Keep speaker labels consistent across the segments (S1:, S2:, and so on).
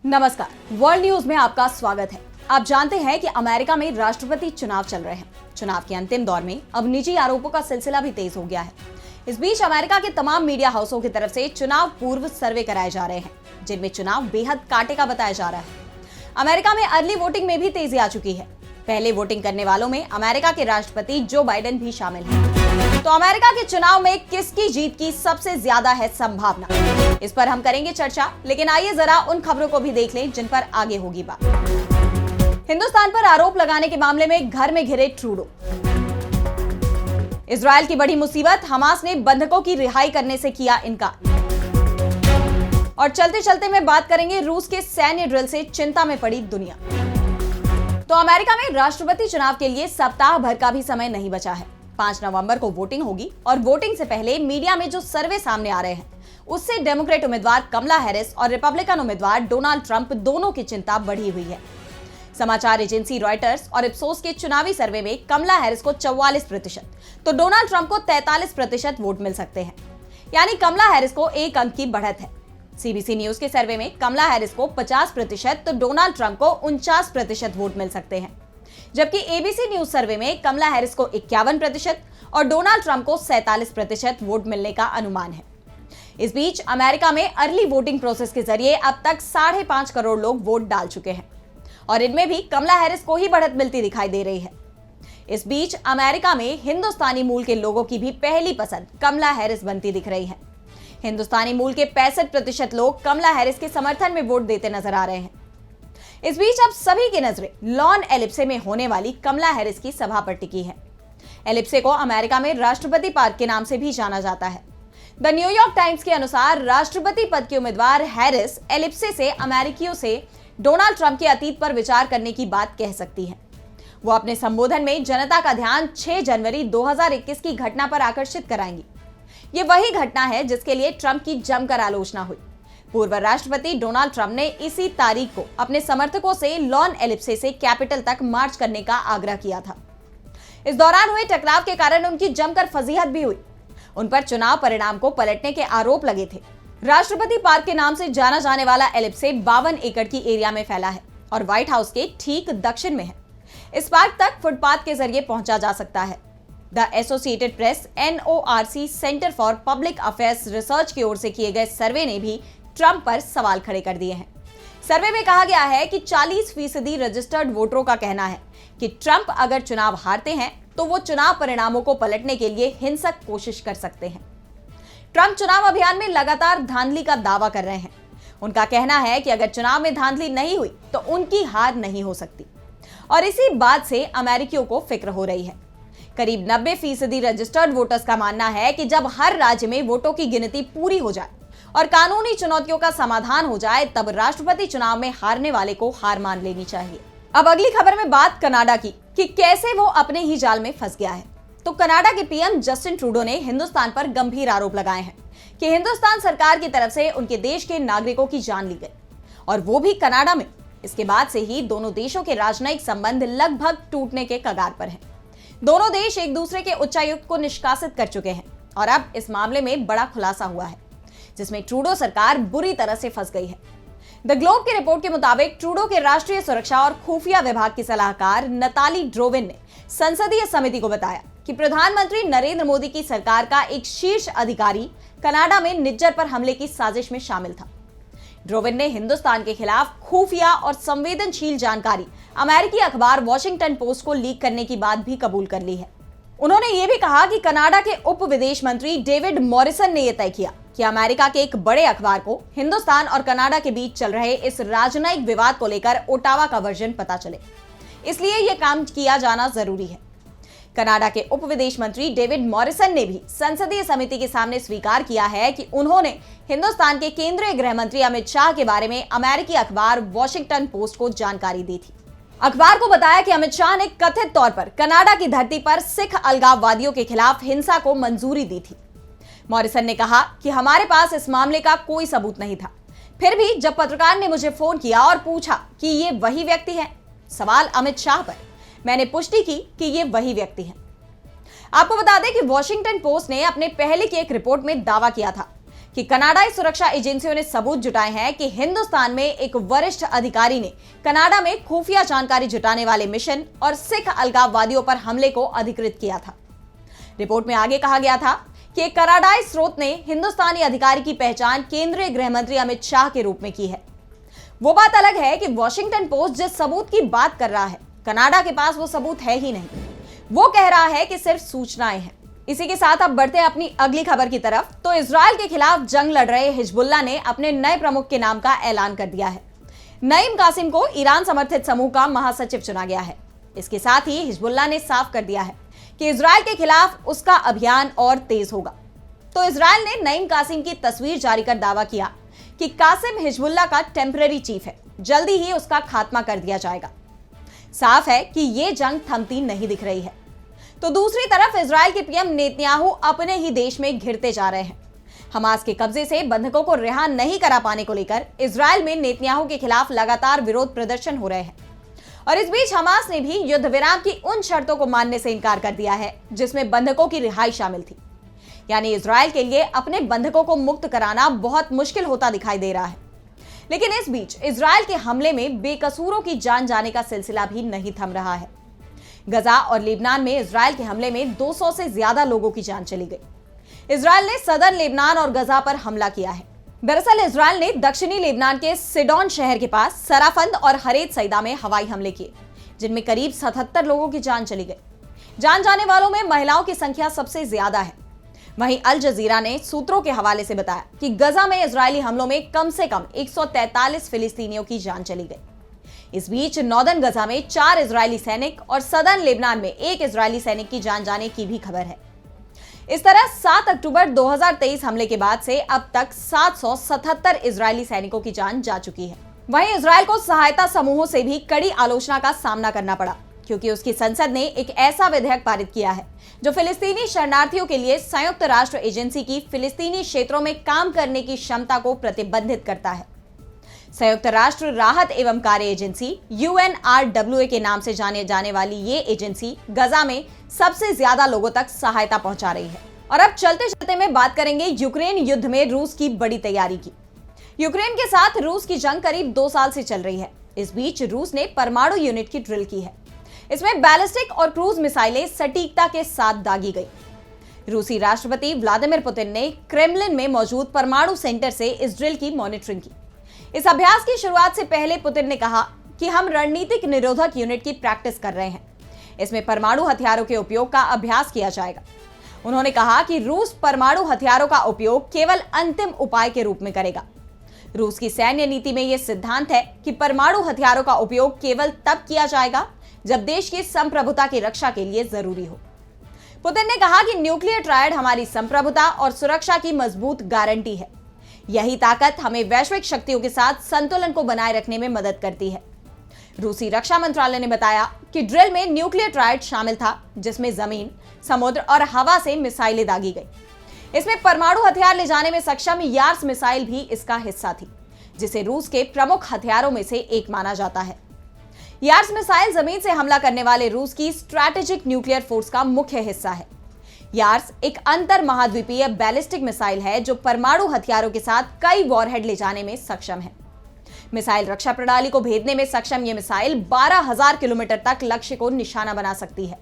S1: नमस्कार, world news में आपका स्वागत है। आप जानते हैं कि अमेरिका में राष्ट्रपति चुनाव चल रहे हैं। चुनाव के अंतिम दौर में अब निजी आरोपों का सिलसिला भी तेज हो गया है। इस बीच अमेरिका के तमाम मीडिया हाउसों की तरफ से चुनाव पूर्व सर्वे कराए जा रहे हैं, जिनमें चुनाव बेहद कांटे का बताया जा रहा है। अमेरिका में अर्ली वोटिंग में भी तेजी आ चुकी है। पहले वोटिंग करने वालों में अमेरिका के राष्ट्रपति जो बाइडेन भी शामिल हैं। तो अमेरिका के चुनाव में किसकी जीत की सबसे ज्यादा है संभावना, इस पर हम करेंगे चर्चा। लेकिन आइए जरा उन खबरों को भी देख लें जिन पर आगे होगी बात। हिंदुस्तान पर आरोप लगाने के मामले में घर में घिरे ट्रूडो। इजरायल की बड़ी मुसीबत, हमास ने बंधकों की रिहाई करने से किया इनकार। और चलते चलते में बात करेंगे रूस के सैन्य ड्रिल से चिंता में पड़ी दुनिया। तो अमेरिका में राष्ट्रपति चुनाव के लिए सप्ताह भर का भी समय नहीं बचा है। 5 नवंबर को वोटिंग होगी और वोटिंग से पहले मीडिया में जो सर्वे सामने आ रहे हैं, उससे डेमोक्रेट उम्मीदवार कमला हैरिस और रिपब्लिकन उम्मीदवार डोनाल्ड ट्रंप दोनों की चिंता बढ़ी हुई है। समाचार एजेंसी रॉयटर्स और इप्सोस के चुनावी सर्वे में कमला हैरिस को 44%, तो डोनाल्ड ट्रंप को 43% वोट मिल सकते हैं। यानी कमला हैरिस को 1 अंक की बढ़त है। सीबीसी न्यूज के सर्वे में कमला हैरिस को 50%, तो डोनाल्ड ट्रंप को 49% वोट मिल सकते हैं। जबकि एबीसी न्यूज सर्वे में कमला हैरिस को 51% और डोनाल्ड ट्रंप को 47% वोट मिलने का अनुमान है। इस बीच अमेरिका में अर्ली वोटिंग प्रोसेस के जरिए अब तक 5.5 करोड़ लोग वोट डाल चुके हैं और इनमें भी कमला हैरिस को ही बढ़त मिलती दिखाई दे रही है। इस बीच अमेरिका में हिंदुस्तानी मूल के लोगों की भी पहली पसंद कमला हैरिस बनती दिख रही है। हिंदुस्तानी मूल के 65% लोग कमला हैरिस के समर्थन में वोट देते नजर आ रहे हैं। इस बीच अब सभी की नजरें लॉन एलिप्से में होने वाली कमला हैरिस की सभा पर टिकी है। एलिप्से को अमेरिका में राष्ट्रपति पार्क के नाम से भी जाना जाता है। द न्यूयॉर्क टाइम्स के अनुसार राष्ट्रपति पद के उम्मीदवार हैरिस एलिप्से से अमेरिकियों से डोनाल्ड ट्रंप के अतीत पर विचार करने की बात कह सकती है। वो अपने संबोधन में जनता का ध्यान 6 जनवरी 2021 की घटना पर आकर्षित कराएंगी। ये वही घटना है जिसके लिए ट्रंप की जमकर आलोचना हुई। पूर्व राष्ट्रपति डोनाल्ड ट्रंप ने इसी तारीख को अपने समर्थकों से लॉन एलिप्से से कैपिटल तक मार्च करने का आग्रह किया था। इस दौरान हुए टकराव के कारण उनकी जमकर फजीहत भी हुई। उन पर चुनाव परिणाम को पलटने के आरोप लगे थे। राष्ट्रपति पार्क के नाम से जाना जाने वाला एलिप्से 52 एकड़ की एरिया में फैला है और व्हाइट हाउस के ठीक दक्षिण में है। इस पार्क तक फुटपाथ के जरिए पहुंचा जा सकता है। The associated press NORC centre for public affairs research की ओर से किए गए सर्वे ने भी ट्रंप पर सवाल खड़े कर दिए हैं। सर्वे में कहा गया है कि 40% रजिस्टर्ड वोटरों का कहना है कि ट्रंप अगर चुनाव हारते हैं तो वो चुनाव परिणामों को पलटने के लिए हिंसक कोशिश कर सकते हैं। ट्रंप चुनाव अभियान में लगातार धांधली का दावा कर रहे हैं। उनका कहना है कि अगर चुनाव में धांधली नहीं हुई तो उनकी हार नहीं हो सकती और इसी बात से अमेरिकियों को फिक्र हो रही है। करीब 90% रजिस्टर्ड वोटर्स का मानना है कि जब हर राज्य में वोटों की गिनती पूरी हो जाए और कानूनी चुनौतियों का समाधान हो जाए, तब राष्ट्रपति चुनाव में हारने वाले को हार मान लेनी चाहिए। अब अगली खबर में बात कनाडा की कि कैसे वो अपने ही जाल में फंस गया है। तो कनाडा के पीएम जस्टिन ट्रूडो ने हिंदुस्तान पर गंभीर आरोप लगाए हैं कि हिंदुस्तान सरकार की तरफ से उनके देश के नागरिकों की जान ली गई और वो भी कनाडा में। इसके बाद से ही दोनों देशों के राजनयिक संबंध लगभग टूटने के कगार पर हैं। दोनों देश एक दूसरे के उच्चायुक्त को निष्कासित कर चुके हैं और अब इस मामले में बड़ा खुलासा हुआ है, जिसमें ट्रूडो सरकार बुरी तरह से फंस गई है। द ग्लोब की रिपोर्ट के मुताबिक ट्रूडो के राष्ट्रीय सुरक्षा और खुफिया विभाग की सलाहकार नताली ड्रोविन ने संसदीय समिति को बताया कि प्रधानमंत्री नरेंद्र मोदी की सरकार का एक शीर्ष अधिकारी कनाडा में निज्जर पर हमले की साजिश में शामिल था। ड्रोविन ने हिंदुस्तान के खिलाफ खुफिया और संवेदनशील जानकारी अमेरिकी अखबार वॉशिंगटन पोस्ट को लीक करने की बात भी कबूल कर ली है। उन्होंने ये भी कहा कि कनाडा के उप विदेश मंत्री डेविड मॉरिसन ने यह तय किया कि अमेरिका के एक बड़े अखबार को हिंदुस्तान और कनाडा के बीच चल रहे इस राजनयिक विवाद को लेकर ओटावा का वर्जन पता चले, इसलिए यह काम किया जाना जरूरी है। कनाडा के उप विदेश मंत्री डेविड मॉरिसन ने भी संसदीय समिति के सामने स्वीकार किया है कि उन्होंने हिंदुस्तान के केंद्रीय गृह मंत्री अमित शाह के बारे में अमेरिकी अखबार वॉशिंगटन पोस्ट को जानकारी दी थी। अखबार को बताया कि अमित शाह ने कथित तौर पर कनाडा की धरती पर सिख अलगाववादियों के खिलाफ हिंसा को मंजूरी दी थी। मॉरिसन ने कहा कि हमारे पास इस मामले का कोई सबूत नहीं था, फिर भी जब पत्रकार ने मुझे फोन किया और पूछा कि ये वही व्यक्ति है, सवाल अमित शाह पर, मैंने पुष्टि की कि ये वही व्यक्ति है। आपको बता दें कि वॉशिंगटन पोस्ट ने अपने पहले की एक रिपोर्ट में दावा किया था कि कनाडाई सुरक्षा एजेंसियों ने सबूत जुटाए हैं कि हिंदुस्तान में एक वरिष्ठ अधिकारी ने कनाडा में खुफिया जानकारी जुटाने वाले मिशन और सिख अलगाववादियों पर हमले को अधिकृत किया था। रिपोर्ट में आगे कहा गया था कि एक कनाडाई स्रोत ने हिंदुस्तानी अधिकारी की पहचान केंद्रीय गृह मंत्री अमित शाह के रूप में की है। वो बात अलग है कि वॉशिंगटन पोस्ट जिस सबूत की बात कर रहा है, कनाडा के पास वो सबूत है ही नहीं। वो कह रहा है कि सिर्फ सूचनाएं हैं। इसी के साथ अब बढ़ते हैं अपनी अगली खबर की तरफ। तो इजराइल के खिलाफ जंग लड़ रहे हिजबुल्लाह ने अपने नए प्रमुख के नाम का ऐलान कर दिया है। नईम कासिम को ईरान समर्थित समूह का महासचिव चुना गया है। इसके साथ ही हिजबुल्लाह ने साफ कर दिया है कि इजराइल के खिलाफ उसका अभियान और तेज होगा। तो इजराइल ने नईम कासिम की तस्वीर जारी कर दावा किया कि कासिम हिजबुल्लाह का टेम्पररी चीफ है, जल्दी ही उसका खात्मा कर दिया जाएगा। साफ है कि यह जंग थमती नहीं दिख रही है। तो दूसरी तरफ इजराइल के पीएम नेतन्याहू अपने ही देश में घिरते जा रहे हैं। हमास के कब्जे से बंधकों को रिहा नहीं करा पाने को लेकर इजराइल में नेतन्याहू के खिलाफ लगातार विरोध प्रदर्शन हो रहे हैं। और इस बीच हमास ने भी युद्ध विराम की उन शर्तों को मानने से इनकार कर दिया है जिसमें बंधकों की रिहाई शामिल थी। यानी इजराइल के लिए अपने बंधकों को मुक्त कराना बहुत मुश्किल होता दिखाई दे रहा है। लेकिन इस बीच इजराइल के हमले में बेकसूरों की जान जाने का सिलसिला भी नहीं थम रहा है। गजा और लेबनान में इजराइल के हमले में 200 से ज्यादा लोगों की जान चली गई। इजराइल ने सदर्न लेबनान और गजा पर हमला किया है। दरअसल इजराइल ने दक्षिणी लेबनान के सिडोन शहर के पास सराफंद और हरेत सईदा में हवाई हमले किए, जिनमें करीब 77 लोगों की जान चली गई। जान जाने वालों में महिलाओं की संख्या सबसे ज्यादा है। वहीं अल जजीरा ने सूत्रों के हवाले से बताया कि गजा में इजरायली हमलों में कम से कम 143 फिलिस्तीनियों की जान चली गई। इस बीच नॉर्दर्न गजा में 4 इजरायली सैनिक और सदर्न लेबनान में 1 इजरायली सैनिक की जान जाने की भी खबर है। इस तरह 7 अक्टूबर 2023 हमले के बाद से अब तक 777 इजरायली सैनिकों की जान जा चुकी है। वहीं इजरायल को सहायता समूहों से भी कड़ी आलोचना का सामना करना पड़ा, क्योंकि उसकी संसद ने एक ऐसा विधेयक पारित किया है जो फिलिस्तीनी शरणार्थियों के लिए संयुक्त राष्ट्र एजेंसी की फिलिस्तीनी क्षेत्रों में काम करने की क्षमता को प्रतिबंधित करता है। संयुक्त राष्ट्र राहत एवं कार्य एजेंसी UNRWA के नाम से जाने जाने वाली ये एजेंसी गजा में सबसे ज्यादा लोगों तक सहायता पहुंचा रही है। और अब चलते चलते में बात करेंगे यूक्रेन युद्ध में रूस की बड़ी तैयारी की। यूक्रेन के साथ रूस की जंग करीब 2 साल से चल रही है। इस बीच रूस ने परमाणु यूनिट की ड्रिल की है। इसमें बैलिस्टिक और क्रूज मिसाइलें सटीकता के साथ दागी गई। रूसी राष्ट्रपति व्लादिमीर पुतिन ने क्रेमलिन में मौजूद परमाणु सेंटर से इस ड्रिल की मॉनिटरिंग की। इस अभ्यास की शुरुआत से पहले पुतिन ने कहा कि हम रणनीतिक निरोधक यूनिट की प्रैक्टिस कर रहे हैं। इसमें परमाणु हथियारों के उपयोग का अभ्यास किया जाएगा। उन्होंने कहा कि रूस परमाणु हथियारों का उपयोग केवल अंतिम उपाय के रूप में करेगा। रूस की सैन्य नीति में यह सिद्धांत है कि परमाणु हथियारों का उपयोग केवल तब किया जाएगा जब देश की संप्रभुता की रक्षा के लिए जरूरी हो। पुतिन ने कहा कि न्यूक्लियर ट्रायड हमारी संप्रभुता और सुरक्षा की मजबूत गारंटी है। यही ताकत हमें वैश्विक शक्तियों के साथ संतुलन को बनाए रखने में मदद करती है। रूसी रक्षा मंत्रालय ने बताया कि ड्रिल में न्यूक्लियर ट्रायड शामिल था, जिसमें जमीन, समुद्र और हवा से मिसाइलें दागी गई। इसमें परमाणु हथियार ले जाने में सक्षम यार्स मिसाइल भी इसका हिस्सा थी, जिसे रूस के प्रमुख हथियारों में से एक माना जाता है। यार्स मिसाइल जमीन से हमला करने वाले रूस की स्ट्रैटेजिक न्यूक्लियर फोर्स का मुख्य हिस्सा है। यार्स एक अंतर महाद्वीपीय बैलिस्टिक मिसाइल है जो परमाणु हथियारों के साथ कई वॉरहेड ले जाने में सक्षम है। मिसाइल रक्षा प्रणाली को भेदने में सक्षम यह मिसाइल 12,000 किलोमीटर तक लक्ष्य को निशाना बना सकती है।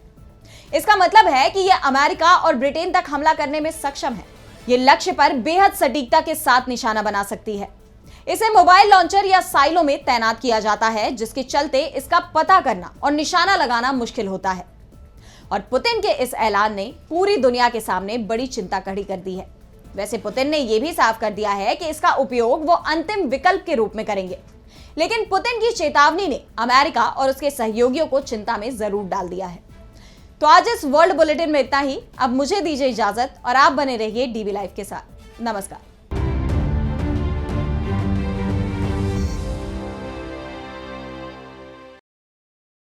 S1: इसका मतलब है कि यह अमेरिका और ब्रिटेन तक हमला करने में सक्षम है। यह लक्ष्य पर बेहद सटीकता के साथ निशाना बना सकती है। इसे मोबाइल लॉन्चर या साइलो में तैनात किया जाता है, जिसके चलते इसका पता करना और निशाना लगाना मुश्किल होता है। और पुतिन के इस ऐलान ने पूरी दुनिया के सामने बड़ी चिंता खड़ी कर दी है। वैसे पुतिन ने यह भी साफ कर दिया है कि इसका उपयोग वो अंतिम विकल्प के रूप में करेंगे, लेकिन पुतिन की चेतावनी ने अमेरिका और उसके सहयोगियों को चिंता में जरूर डाल दिया है। तो आज इस वर्ल्ड बुलेटिन में इतना ही। अब मुझे दीजिए इजाजत और आप बने रहिए DB लाइव के साथ। नमस्कार।